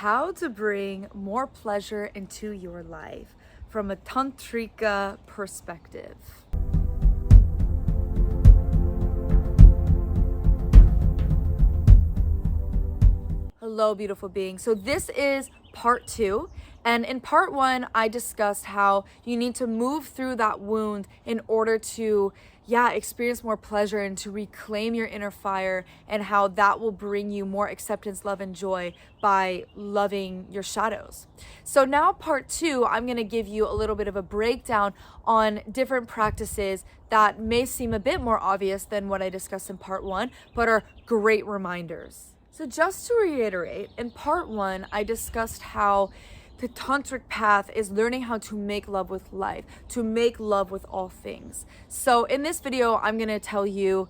how to bring more pleasure into your life from a tantric perspective. Hello, beautiful being. So this is part 2. And in part 1, I discussed how you need to move through that wound in order to, experience more pleasure and to reclaim your inner fire, and how that will bring you more acceptance, love, and joy by loving your shadows. So now part 2, I'm going to give you a little bit of a breakdown on different practices that may seem a bit more obvious than what I discussed in part 1, but are great reminders. So just to reiterate, in part 1, I discussed how the tantric path is learning how to make love with life, to make love with all things. So in this video, I'm going to tell you,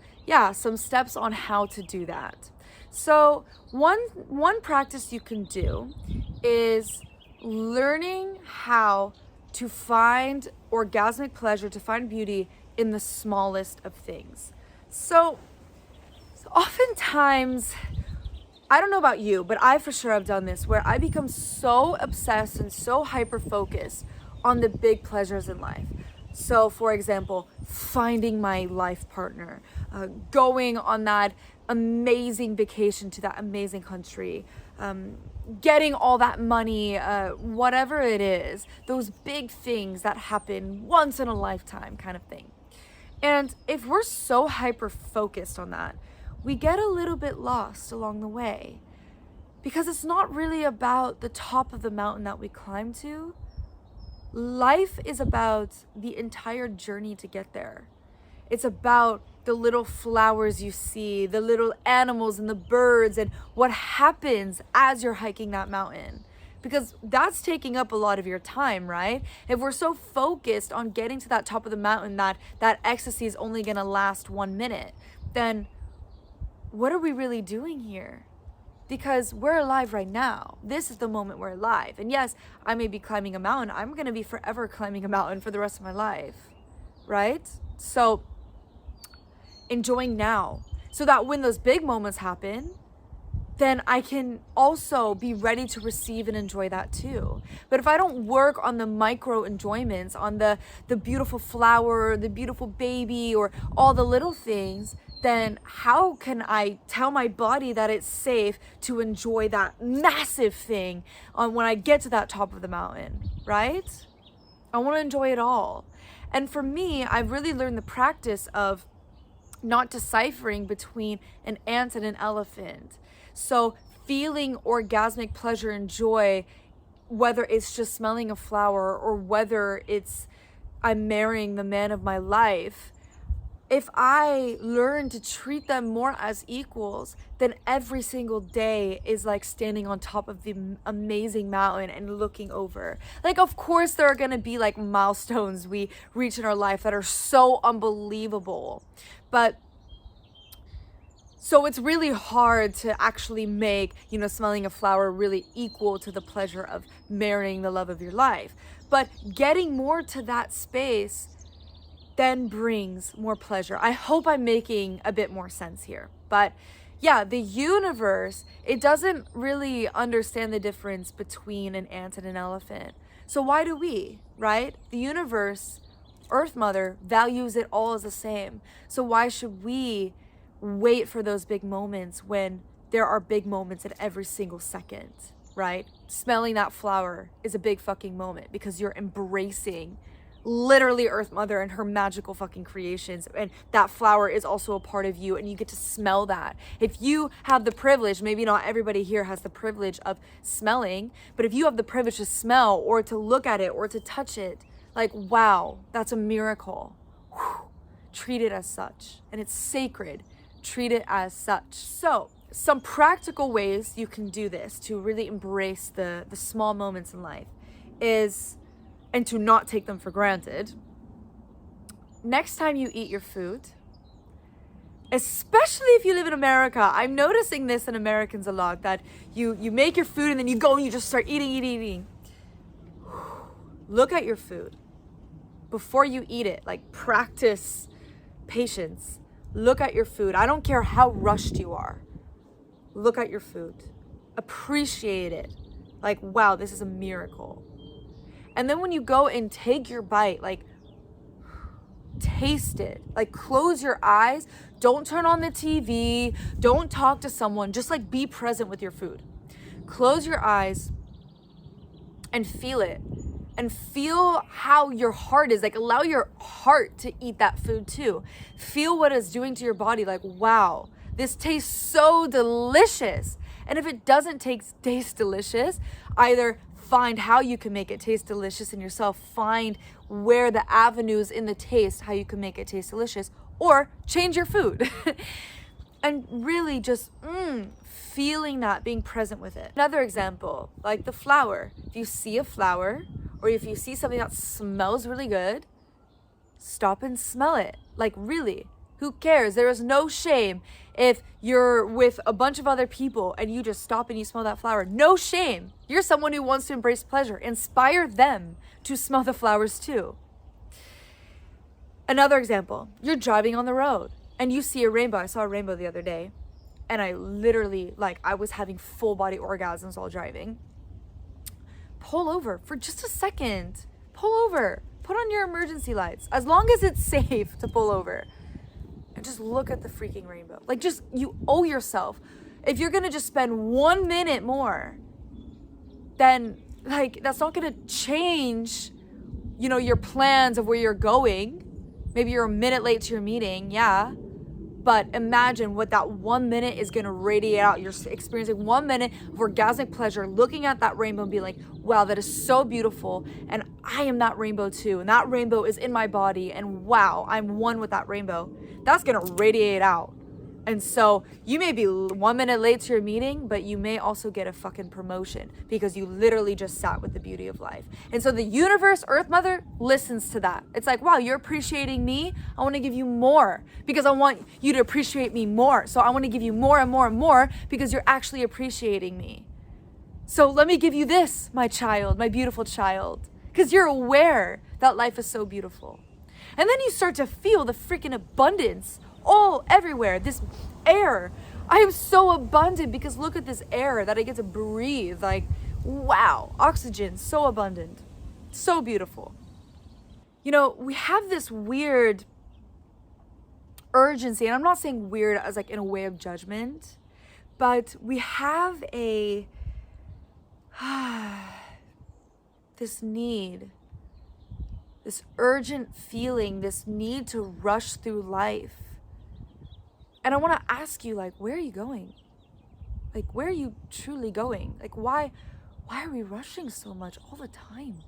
some steps on how to do that. So one practice you can do is learning how to find orgasmic pleasure, to find beauty in the smallest of things. So oftentimes, I don't know about you, but I for sure have done this, where I become so obsessed and so hyper-focused on the big pleasures in life. So for example, finding my life partner, going on that amazing vacation to that amazing country, getting all that money, whatever it is, those big things that happen once in a lifetime kind of thing. And if we're so hyper-focused on that, we get a little bit lost along the way, because it's not really about the top of the mountain that we climb to. Life is about the entire journey to get there. It's about the little flowers you see, the little animals and the birds, and what happens as you're hiking that mountain. Because that's taking up a lot of your time, right? If we're so focused on getting to that top of the mountain that ecstasy is only gonna last 1 minute, then what are we really doing here? Because we're alive right now. This is the moment we're alive. And yes, I may be climbing a mountain. I'm going to be forever climbing a mountain for the rest of my life, right? So enjoying now, so that when those big moments happen, then I can also be ready to receive and enjoy that too. But if I don't work on the micro enjoyments, on the beautiful flower, the beautiful baby, or all the little things, then how can I tell my body that it's safe to enjoy that massive thing when I get to that top of the mountain, right? I want to enjoy it all. And for me, I've really learned the practice of not deciphering between an ant and an elephant. So feeling orgasmic pleasure and joy, whether it's just smelling a flower or whether it's I'm marrying the man of my life, if I learn to treat them more as equals, then every single day is like standing on top of the amazing mountain and looking over. Like, of course, there are going to be like milestones we reach in our life that are so unbelievable. But so it's really hard to actually make, smelling a flower really equal to the pleasure of marrying the love of your life. But getting more to that space then brings more pleasure. I hope I'm making a bit more sense here. But the universe, it doesn't really understand the difference between an ant and an elephant. So why do we, right? The universe, Earth Mother, values it all as the same. So why should we wait for those big moments when there are big moments at every single second, right? Smelling that flower is a big fucking moment because you're embracing literally Earth Mother and her magical fucking creations, and that flower is also a part of you, and you get to smell that. If you have the privilege, maybe not everybody here has the privilege of smelling, but if you have the privilege to smell or to look at it or to touch it, like, wow, that's a miracle. Whew. Treat it as such, and it's sacred. Treat it as such. So some practical ways you can do this to really embrace the small moments in life is, and to not take them for granted, next time you eat your food, especially if you live in America, I'm noticing this in Americans a lot, that you make your food and then you go and you just start eating. Look at your food before you eat it. Like, practice patience. Look at your food. I don't care how rushed you are. Look at your food. Appreciate it. Like, wow, this is a miracle. And then when you go and take your bite, like, taste it. Like, close your eyes. Don't turn on the TV. Don't talk to someone. Just like be present with your food. Close your eyes and feel it. And feel how your heart is. Like, allow your heart to eat that food too. Feel what it's doing to your body. Like, wow, this tastes so delicious. And if it doesn't taste delicious, either find how you can make it taste delicious in yourself, find where the avenues in the taste, how you can make it taste delicious, or change your food. And really just feeling that, being present with it. Another example, like the flower. If you see a flower, or if you see something that smells really good, stop and smell it. Like, really, who cares? There is no shame if you're with a bunch of other people and you just stop and you smell that flower. No shame. You're someone who wants to embrace pleasure. Inspire them to smell the flowers too. Another example, you're driving on the road and you see a rainbow. I saw a rainbow the other day and I literally, like, I was having full body orgasms while driving. Pull over for just a second. Pull over. Put on your emergency lights. As long as it's safe to pull over. And just look at the freaking rainbow. Like, just, you owe yourself. If you're going to just spend 1 minute more, then, like, that's not going to change, you know, your plans of where you're going. Maybe you're a minute late to your meeting. Yeah. But imagine what that 1 minute is going to radiate out. You're experiencing 1 minute of orgasmic pleasure, looking at that rainbow and being like, wow, that is so beautiful. And I am that rainbow too. And that rainbow is in my body. And wow, I'm one with that rainbow. That's going to radiate out. And so you may be 1 minute late to your meeting, but you may also get a fucking promotion because you literally just sat with the beauty of life. And so the universe, Earth Mother, listens to that. It's like, wow, you're appreciating me. I want to give you more because I want you to appreciate me more. So I want to give you more and more and more because you're actually appreciating me. So let me give you this, my child, my beautiful child, because you're aware that life is so beautiful. And then you start to feel the freaking abundance all everywhere, this air. I am so abundant because look at this air that I get to breathe. Like, wow, oxygen, so abundant, so beautiful. You know, we have this weird urgency, and I'm not saying weird as like in a way of judgment, but we have a this need, this urgent feeling, this need to rush through life. And I want to ask you, like, where are you going? Like, where are you truly going? Like, why are we rushing so much all the time?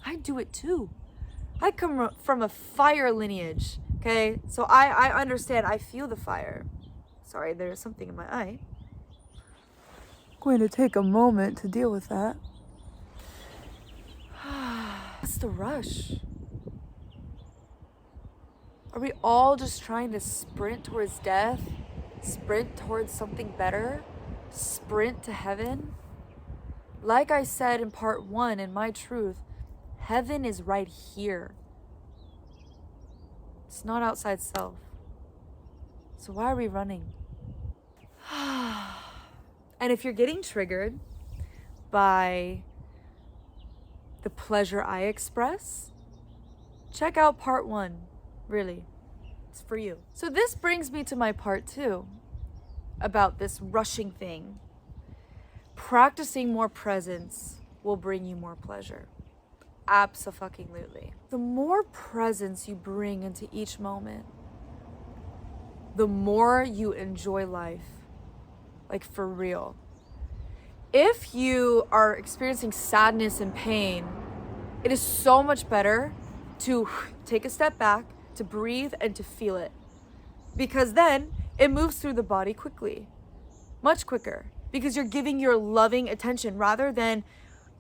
I do it too. I come from a fire lineage, okay? So I understand, I feel the fire. Sorry, there's something in my eye. I'm going to take a moment to deal with that. What's the rush? Are we all just trying to sprint towards death? Sprint towards something better? Sprint to heaven? Like I said in part 1 in my truth, heaven is right here. It's not outside self. So why are we running? And if you're getting triggered by the pleasure I express, check out part 1. Really, it's for you. So this brings me to my part 2 about this rushing thing. Practicing more presence will bring you more pleasure. Abso-fucking-lutely. The more presence you bring into each moment, the more you enjoy life. Like, for real. If you are experiencing sadness and pain, it is so much better to take a step back, to breathe and to feel it, because then it moves through the body quickly, much quicker, because you're giving your loving attention rather than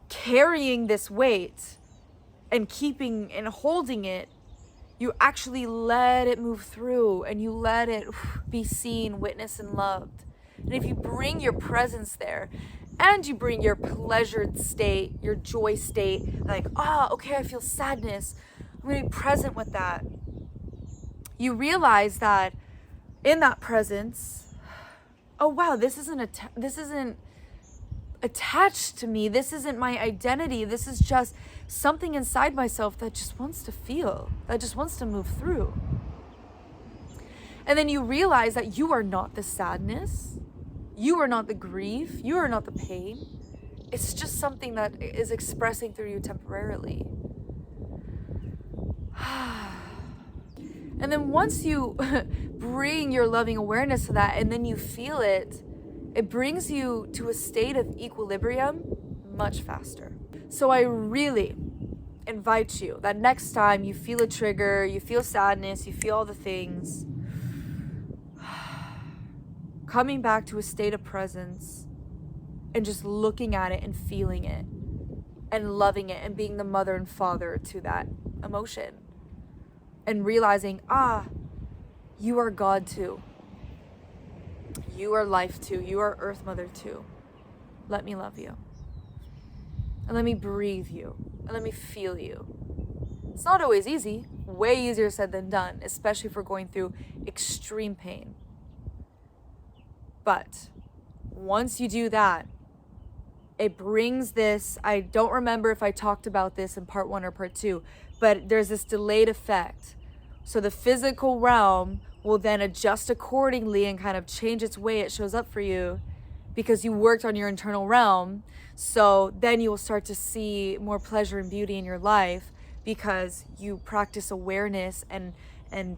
carrying this weight and keeping and holding it. You actually let it move through and you let it be seen, witnessed, and loved. And if you bring your presence there and you bring your pleasured state, your joy state, like, okay, I feel sadness, I'm going to be present with that. You realize that in that presence, oh wow, this isn't attached to me. This isn't my identity. This is just something inside myself that just wants to feel, that just wants to move through. And then you realize that you are not the sadness. You are not the grief. You are not the pain. It's just something that is expressing through you temporarily. And then once you bring your loving awareness to that and then you feel it, it brings you to a state of equilibrium much faster. So I really invite you that next time you feel a trigger, you feel sadness, you feel all the things, coming back to a state of presence and just looking at it and feeling it and loving it and being the mother and father to that emotion and realizing, you are God too. You are life too. You are Earth Mother too. Let me love you. And let me breathe you. And let me feel you. It's not always easy. Way easier said than done, especially if we're going through extreme pain. But once you do that, it brings this, I don't remember if I talked about this in part 1 or part 2, but there's this delayed effect. So the physical realm will then adjust accordingly and kind of change its way it shows up for you because you worked on your internal realm. So then you will start to see more pleasure and beauty in your life because you practice awareness and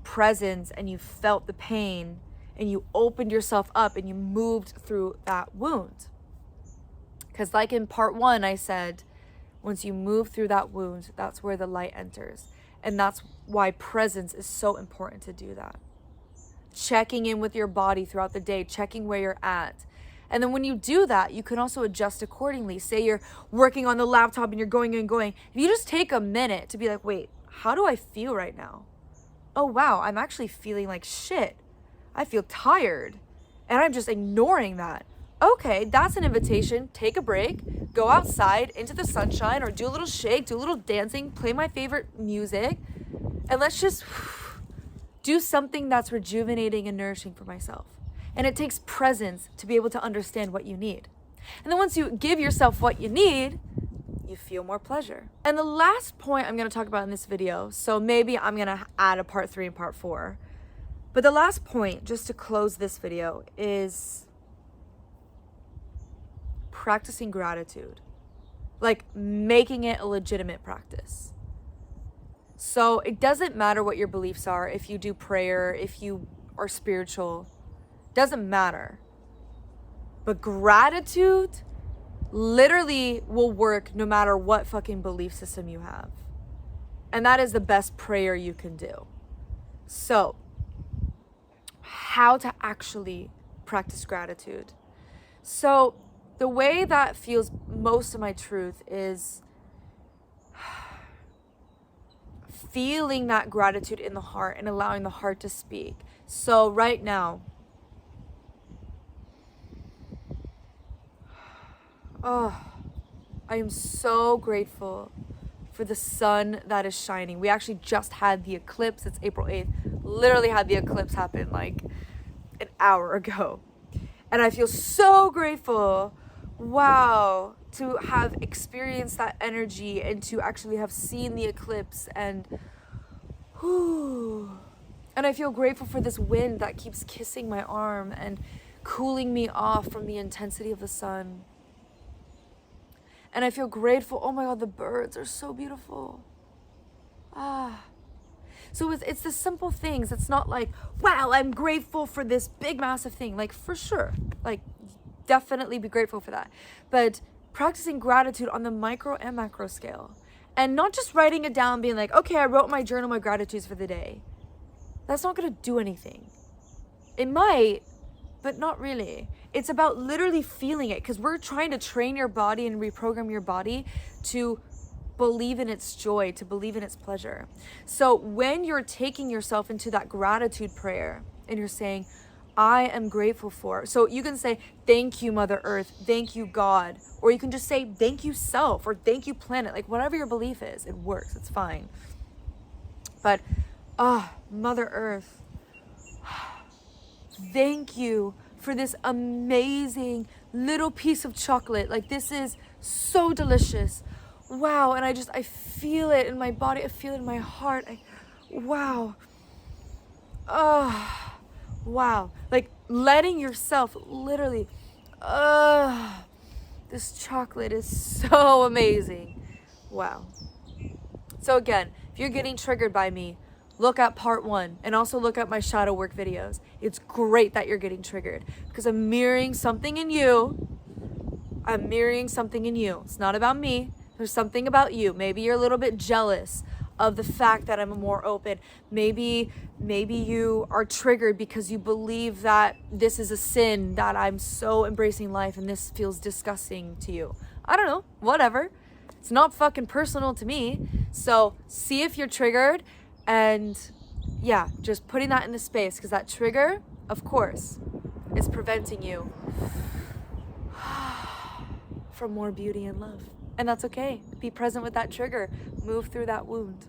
presence, and you felt the pain and you opened yourself up and you moved through that wound. Because like in part 1, I said, once you move through that wound, that's where the light enters. And that's why presence is so important to do that. Checking in with your body throughout the day, checking where you're at. And then when you do that, you can also adjust accordingly. Say you're working on the laptop and you're going and going. If you just take a minute to be like, wait, how do I feel right now? Oh, wow, I'm actually feeling like shit. I feel tired. And I'm just ignoring that. Okay, that's an invitation. Take a break, go outside into the sunshine, or do a little shake, do a little dancing, play my favorite music, and let's just do something that's rejuvenating and nourishing for myself. And it takes presence to be able to understand what you need. And then once you give yourself what you need, you feel more pleasure. And the last point I'm going to talk about in this video, so maybe I'm going to add a part 3 and part 4, but the last point, just to close this video, is practicing gratitude, like making it a legitimate practice. So it doesn't matter what your beliefs are, if you do prayer, if you are spiritual, doesn't matter. But gratitude literally will work no matter what fucking belief system you have. And that is the best prayer you can do. So, how to actually practice gratitude. So, the way that feels most of my truth is feeling that gratitude in the heart and allowing the heart to speak. So right now, I am so grateful for the sun that is shining. We actually just had the eclipse. It's April 8th. Literally had the eclipse happen like an hour ago. And I feel so grateful, wow, to have experienced that energy and to actually have seen the eclipse. And I feel grateful for this wind that keeps kissing my arm and cooling me off from the intensity of the sun. And I feel grateful. Oh my God, the birds are so beautiful. So it's the simple things. It's not like, wow, I'm grateful for this big, massive thing. Like, for sure. Like, definitely be grateful for that. But practicing gratitude on the micro and macro scale. And not just writing it down, being like, okay, I wrote my journal, my gratitudes for the day. That's not going to do anything. It might, but not really. It's about literally feeling it, because we're trying to train your body and reprogram your body to believe in its joy, to believe in its pleasure. So when you're taking yourself into that gratitude prayer and you're saying, I am grateful for, so you can say, thank you, Mother Earth, thank you, God, or you can just say, thank you, self, or thank you, planet, like whatever your belief is, it works, it's fine. But, Mother Earth, thank you for this amazing, little piece of chocolate. Like, this is so delicious. Wow. And I feel it in my body. I feel it in my heart. Wow. Oh, wow. Like, letting yourself literally, this chocolate is so amazing. Wow. So again, if you're getting triggered by me, look at part 1 and also look at my shadow work videos. It's great that you're getting triggered because I'm mirroring something in you. I'm mirroring something in you. It's not about me. There's something about you. Maybe you're a little bit jealous of the fact that I'm more open. Maybe you are triggered because you believe that this is a sin, that I'm so embracing life and this feels disgusting to you. I don't know, whatever. It's not fucking personal to me. So see if you're triggered, and yeah, just putting that into space, because that trigger, of course, is preventing you from more beauty and love. And that's okay. Be present with that trigger. Move through that wound.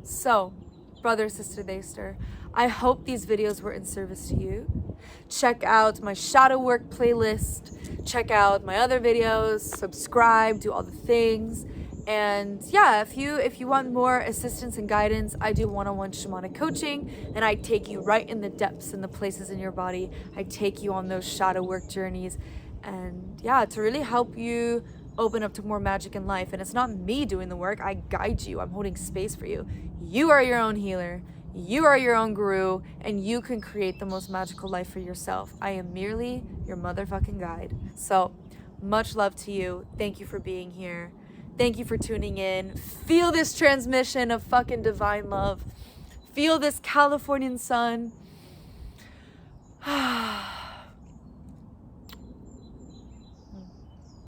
So, brother, sister, theyster, I hope these videos were in service to you. Check out my shadow work playlist. Check out my other videos. Subscribe. Do all the things. And yeah, if you want more assistance and guidance, I do one-on-one shamanic coaching, and I take you right in the depths and the places in your body. I take you on those shadow work journeys, and yeah, to really help you open up to more magic in life. And it's not me doing the work. I guide you. I'm holding space for you. You are your own healer. You are your own guru, and you can create the most magical life for yourself. I am merely your motherfucking guide. So much love to you. Thank you for being here. Thank you for tuning in. Feel this transmission of fucking divine love. Feel this Californian sun.